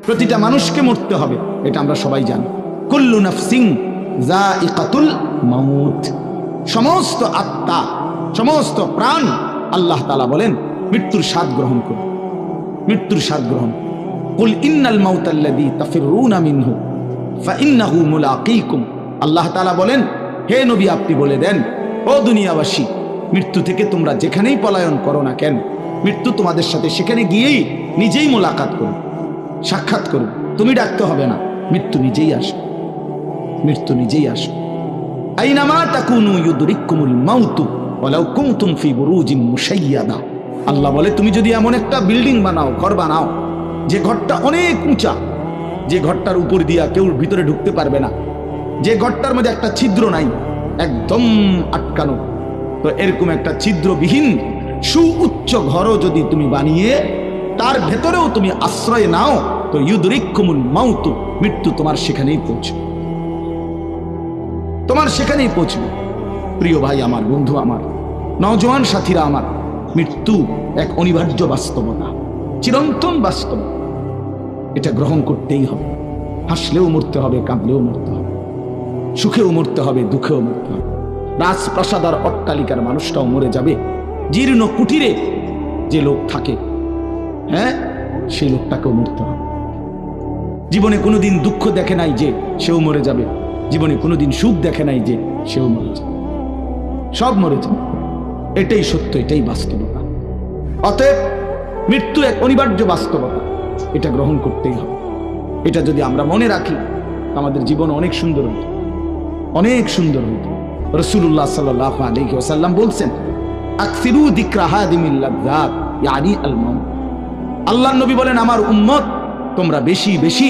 প্রতিটা মানুষকে মরতে হবে, এটা আমরা সবাই জানি। কুল্লু নাফসিন যায়িকাতুল মাউত, সমস্ত আত্মা, সমস্ত প্রাণ আল্লাহ তাআলা বলেন মৃত্যুর স্বাদ গ্রহণ করবে, মৃত্যুর স্বাদ গ্রহণ। কুল ইন্নাল মাউতাল্লাযী তাফিরুনা মিনহু ফাইন্নাহু মুলাকীকুম। আল্লাহ তাআলা বলেন, হে নবী আপনি বলে দেন, ও দুনিয়াবাসী, মৃত্যু থেকে তোমরা যেখানেই পলায়ন করো না কেন, মৃত্যু তোমাদের সাথে সেখানে গিয়েই নিজেই মোলাকাত করবে, সাক্ষাৎ করবে। তুমি ডাকতে হবে না, মৃত্যু নিজেই আসবে, মৃত্যু নিজেই আসবে। আইনামা তাকুনু ইউদরিকুমুল মাউতু ওয়ালাউ কুনতুম ফি বুরুজিন মুশাইয়াদা। আল্লাহ বলে, তুমি যদি এমন একটা বিল্ডিং বানাও, ঘর বানাও, যে ঘরটা অনেক উঁচা, যে ঘরটার উপর দিয়া কেউ ভিতরে ঢুকতে পারবে না, যে ঘরটার মধ্যে একটা ছিদ্র নাই, একদম আটকানো, তো এরকম একটা ছিদ্রবিহীন সুউচ্চ ঘরও যদি তুমি বানিয়ে তার ভেতরেও তুমি আশ্রয় নাও, তো ইউদরিকুমুল মাউতু, মৃত্যু তোমার সেখানেই পৌঁছবে, তোমার সেখানেই পৌঁছবে। প্রিয় ভাই আমার, বন্ধু আমার, নওজোয়ান সাথীরা আমার, মৃত্যু এক অনিবার্য বাস্তবতা, চিরন্তন বাস্তব। এটা গ্রহণ করতেই হবে। হাসলেও মরতে হবে, কাঁদলেও মরতে হবে, সুখেও মরতে হবে, দুঃখেও মরতে হবে। রাজপ্রাসাদ আর অট্টালিকার মানুষটাও মরে যাবে, জীর্ণ কুটিরে যে লোক থাকে, হ্যাঁ, সেই লোকটাকেও মরতে হবে। জীবনে কোনোদিন দুঃখ দেখে নাই যে সেও মরে যাবে, জীবনে কোনোদিন সুখ দেখে নাই যে সেও মরে যাবে, সব মরে যাবে। এটাই সত্য, এটাই বাস্তবতা। অতএব মৃত্যু এক অনিবার্য বাস্তবতা, এটা গ্রহণ করতেই হবে। এটা যদি আমরা মনে রাখি, আমাদের জীবন অনেক সুন্দর হইত, অনেক সুন্দর হইত। রাসূলুল্লাহ সাল্লাল্লাহু আলাইহি ওয়াসাল্লাম বলছেন, আকসিরু যিকরা হাদিমিল লাযযাত ইয়ানি আল মাউত। আল্লাহর নবী বলেন, আমার উম্মত, তোমরা বেশি বেশি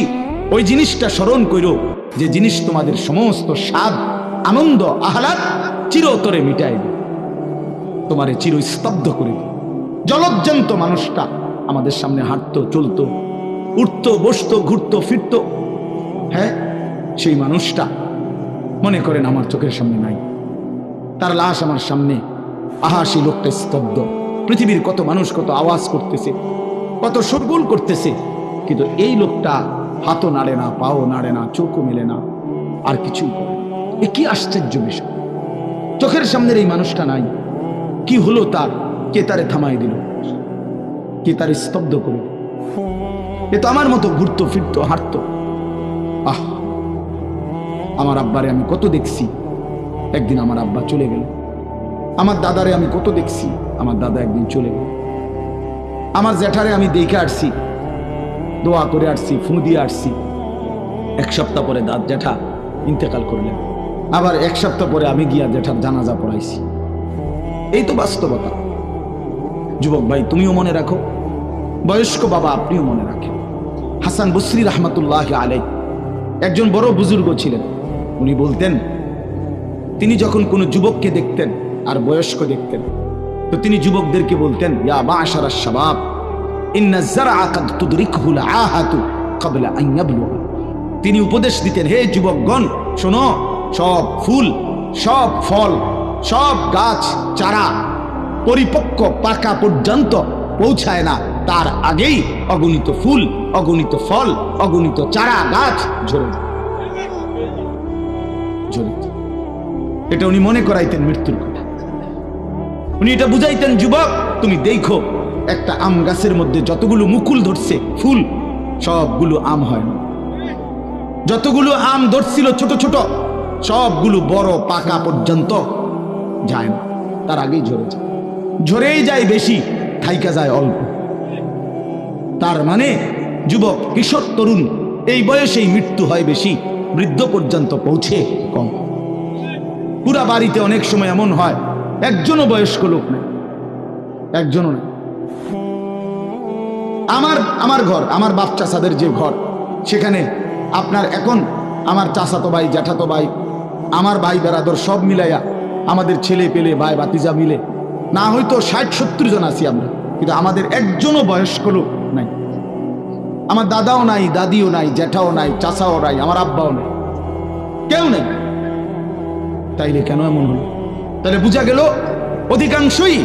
ওই জিনিসটা স্মরণ করো যে জিনিস তোমাদের সমস্ত স্বাদ, আনন্দ, আহ্লাদ চিরতরে মিটাই দেবে, তোমারে চিরস্তব্ধ করে দেবে। জলজ্জান্ত মানুষটা আমাদের সামনে হাঁটতো, চলতো, উঠতো, বসতো, ঘুরতো, ফিরতো, হ্যাঁ, সেই মানুষটা মনে করেন আমার চোখের সামনে নাই, তার লাশ আমার সামনে। আহা, সেই লোকটা স্তব্ধ। পৃথিবীর কত মানুষ কত আওয়াজ করতেছে, কত শোরগোল করতেছে, কিন্তু এই লোকটা হাতও নাড়ে না, পাও নাড়ে না, চোখও মেলে না, আর কিছুই করে। এ কি আশ্চর্য বিষয়! চোখের সামনের এই মানুষটা নাই, কি হলো তার? কে তারে থামাই দিল? কে তারে স্তব্ধ করে? এ তো আমার মতো ঘুরতো, ফিরতো, হাঁটতো। আহ, আমার আব্বারে আমি কত দেখছি, একদিন আমার আব্বা চলে গেল। আমার দাদারে আমি কত দেখছি, আমার দাদা একদিন চলে গেল। আমার জ্যাঠারে আমি দেখে আসছি, দোয়া করে আসছি, ফু দিয়ে আসছি। এক সপ্তাহ পরে জ্যাঠা ইন্তেকাল করলেন, আবার এক সপ্তাহ পরে আমি গিয়া জ্যাঠার জানাজা পড়াইছি। এই তো বাস্তবতা। যুবক ভাই, তুমিও মনে রাখো, বয়স্ক বাবা আপনিও মনে রাখেন। হাসান বসরি রাহমাতুল্লাহি আলাইহি একজন বড় বুজুর্গ ছিলেন। উনি বলতেন, তিনি যখন কোনো যুবককে দেখতেন আর বয়স্ক দেখতেন, তো তিনি যুবকদেরকে বলতেন, ইয়া মা'শারাশ শাবাব ইন্না যারআ কাদ তুদরিকুহুল আহাতু ক্বাবলা আন ইয়াবলুগা। তিনি উপদেশ দিতেন, হে যুবকগণ শোনো, সব ফুল, সব ফল, সব গাছ চারা পরিপক্ক পাকা পর্যন্ত পৌঁছায় না, তার আগেই অগণিত ফুল, অগণিত ফল, অগণিত চারা গাছ ঝরে ঝরে। এটা উনি মনে করাইতেন মৃত্যুর কথা। উনি এটা বুঝাইতেন, যুবক তুমি দেখো, একটা আম গাছের মধ্যে যতগুলো মুকুল ধরছে, ফুল, সবগুলো আম হয় না। যতগুলো আম ধরছিল ছোট ছোট, সবগুলো বড় পাকা পর্যন্ত যায় না, তার আগেই ঝরে যায়। ঝরেই যায় বেশি, থাইকা যায় অল্প। তার মানে যুবক, কিশোর, তরুণ এই বয়সেই মৃত্যু হয় বেশি, বৃদ্ধ পর্যন্ত পৌঁছে কম। পুরা বাড়িতে অনেক সময় এমন হয় একজনও বয়স্ক লোক নেই, একজনও নেই। আমার ঘর, আমার বাপ চাচাদের যে ঘর, সেখানে আপনার এখন আমার চাচাতো ভাই, জ্যাঠাতো ভাই, আমার ভাই বেরাদর সব মিলাইয়া আমাদের ছেলে পেলে, ভাই ভাতিজা মিলে না হয়তো 60-70 জন আছি আমরা, কিন্তু আমাদের একজনও বয়স্ক লোক নাই। আমার দাদাও নাই, দাদিও নাই, জ্যাঠাও নাই, চাচাও নাই, আমার আব্বাও নাই, কেউ নেই। তাইলে কেন এমন হলো? তাহলে বোঝা গেল অধিকাংশই